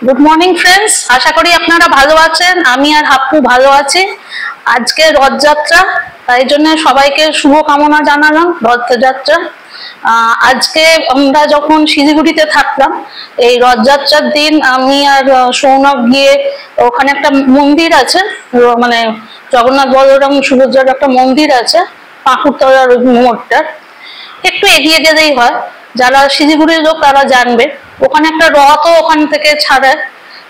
Good morning friends, আশা করি আপনারা ভালো আছেন। আমি আর হাপ্পু ভালো আছি। আজকে রথযাত্রা, তাই জন্য সবাইকে শুভকামনা জানালাম রথযাত্রা। আজকে আমরা যখন শিলিগুড়িতে থাকলাম, এই রথযাত্রার দিন আমি আর সৌনক গিয়ে ওখানে একটা মন্দির আছে, মানে জগন্নাথ বলরাম সুভদ্রার একটা মন্দির আছে পাকুড়তলার মোড়টার একটু এগিয়ে গেলেই হয়। যারা শিলিগুড়ির লোক তারা জানবে, ওখানে একটা রথও ওখান থেকে ছাড়ে।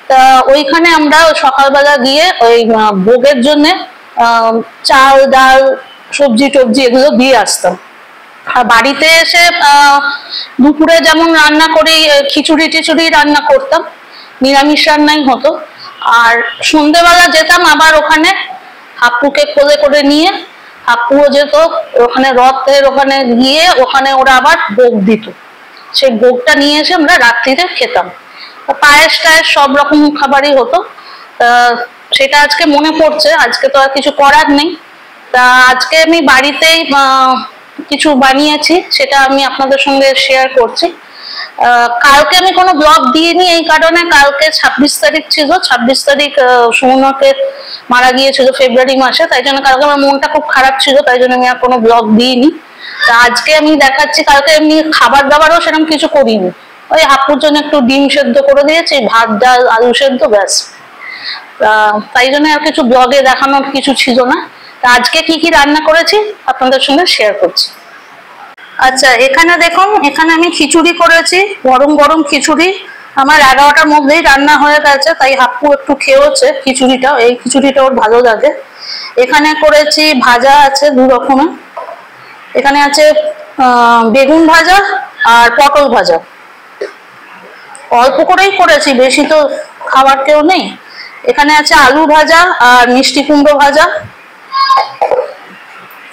তা ওইখানে আমরা সকালবেলা গিয়ে ওই ভোগের জন্য চাল ডাল সবজি টবজি এগুলো দিয়ে আসতাম। আর বাড়িতে এসে দুপুরে যেমন রান্না করি, খিচুড়ি টিচুড়ি রান্না করতাম, নিরামিষ রান্নাই হতো। আর সন্ধ্যেবেলা যেতাম আবার ওখানে হাপ্পুকে কোলে করে নিয়ে, হাপ্পুও যেত ওখানে রথের ওখানে গিয়ে, ওখানে ওরা আবার ভোগ দিত। সেই ভোগটা নিয়ে এসে আমরা রাত্রিতে খেতাম। পায়েস টায়েস সব রকম খাবারই হতো। সেটা আজকে মনে পড়ছে, আজকে তো আর কিছু করার নেই। তা আজকে আমি বাড়িতেই কিছু বানিয়েছি, সেটা আমি আপনাদের সঙ্গে শেয়ার করছি। কালকে আমি কোনো ব্লগ দিইনি এই কারণে, কালকে 26 তারিখ ছিল। 26 তারিখ সৌনকের মারা গিয়েছিল ফেব্রুয়ারি মাসে, তাই জন্য কালকে আমার মনটা খুব খারাপ ছিল, তাই জন্য আমি আর কোনো ব্লগ দিইনি। তা আজকে আমি দেখাচ্ছি। কালকে এমনি খাবার দাবারও সেরকম কিছু করিনি, ওই হাপ্পুর জন্য একটু ডিম সেদ্ধ করে দিয়েছি, ভাত ডাল আলু সেদ্ধ, ব্যাস। তাই জন্য আর কিছু ব্লগে দেখানোর কিছু ছিল না। তা আজকে কি কি রান্না করেছি আপনাদের সঙ্গে শেয়ার করছি। আচ্ছা, এখানে দেখুন, এখানে আমি খিচুড়ি করেছি, গরম গরম খিচুড়ি। আমার 11টার মধ্যেই রান্না হয়ে গেছে, তাই হাপ্পু একটু খেয়েছে খিচুড়িটা, এই খিচুড়িটা ওর ভালো লাগে। এখানে করেছি ভাজা আছে দু রকমের, এখানে আছে বেগুন ভাজা আর পটল ভাজা। অল্প করেই করেছি, বেশি তো খাবার কেউ নেই। এখানে আছে আলু ভাজা আর মিষ্টি কুমড়ো ভাজা।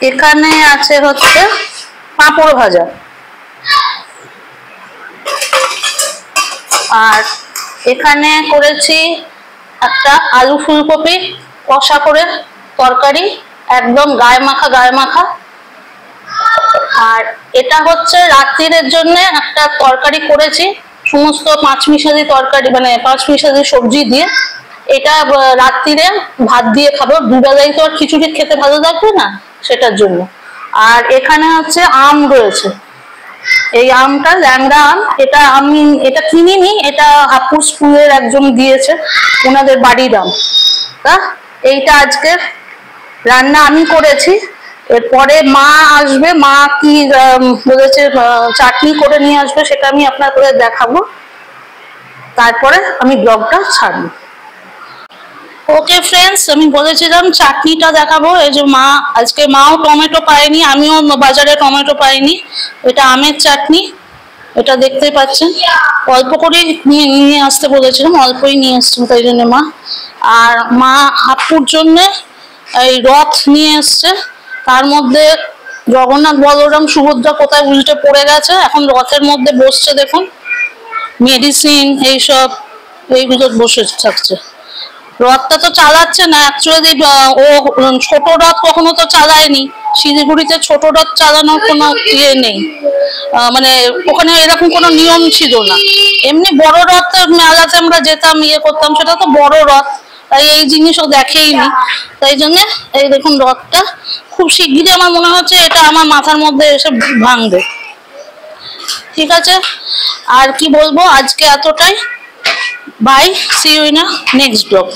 এখানে আছে হচ্ছে পাঁপড় ভাজা। আর এখানে করেছি একটা আলু ফুলকপি কষা করে তরকারি, একদম গায়ে মাখা গায়ে মাখা। আর এটা হচ্ছে রাত্রির জন্য একটা তরকারি করেছি, সমস্ত পাঁচমিশালি তরকারি, মানে পাঁচমিশালি সবজি দিয়ে। এটা রাত্রিরে ভাত দিয়ে খাবো, দুবেলায় তো আর খিচুড়ি খেতে ভালো লাগবে না, সেটার জন্য। আর এখানে হচ্ছে আম রয়েছে, এই আমটা ল্যাংড়া আম। এটা আমি এটা কিনিনি, এটা হাপ্পুর স্কুলের একজন দিয়েছে, ওনাদের বাড়ির আম। তা এইটা আজকের রান্না আমি করেছি। এরপরে মা আসবে, মা কি বলেছে চাটনি করে নিয়ে আসবে, সেটা আমি আপনাদের দেখাবো, তারপরে আমি ব্লগটা ছাড়বো। ওকে ফ্রেন্ডস, আমি বলেছিলাম চাটনিটা দেখাবো। এই যে মা, আজকে মাও টমেটো পায়নি, আমিও বাজারে টমেটো পাইনি। এটা আমের চাটনি, এটা দেখতেই পাচ্ছেন। অল্প করে নিয়ে আসতে বলেছিলাম, অল্পই নিয়ে আসছেন, তাই জন্য মা। আর মা হাপ্পুর জন্য এই রথ নিয়ে এসছে, তার মধ্যে জগন্নাথ বলরাম সুভদ্রা কোথায় উল্টে পড়ে গেছে, এখন রথের মধ্যে বসছে। দেখুন, মেডিসিন এইসব এইগুলো বসে থাকছে। রথটা তো চালাচ্ছে না অ্যাকচুয়ালি, ও ছোট রথ কখনো তো চালায়নি। শিলিগুড়িতে ছোট রথ চালানোর কোনো ইয়ে নেই, মানে ওখানে এরকম কোনো নিয়ম ছিল না। এমনি বড় রথ মেলাতে আমরা যেতাম, ইয়ে করতাম, সেটা তো বড় রথ, তাই এই জিনিসও দেখেইনি। তাই জন্য এই দেখুন রথটা খুব শিগগিরই আমার মনে হচ্ছে এটা আমার মাথার মধ্যে এসে ভাঙবে। ঠিক আছে, আর কি বলবো, আজকে এতটাই। Bye, see you in a next blog.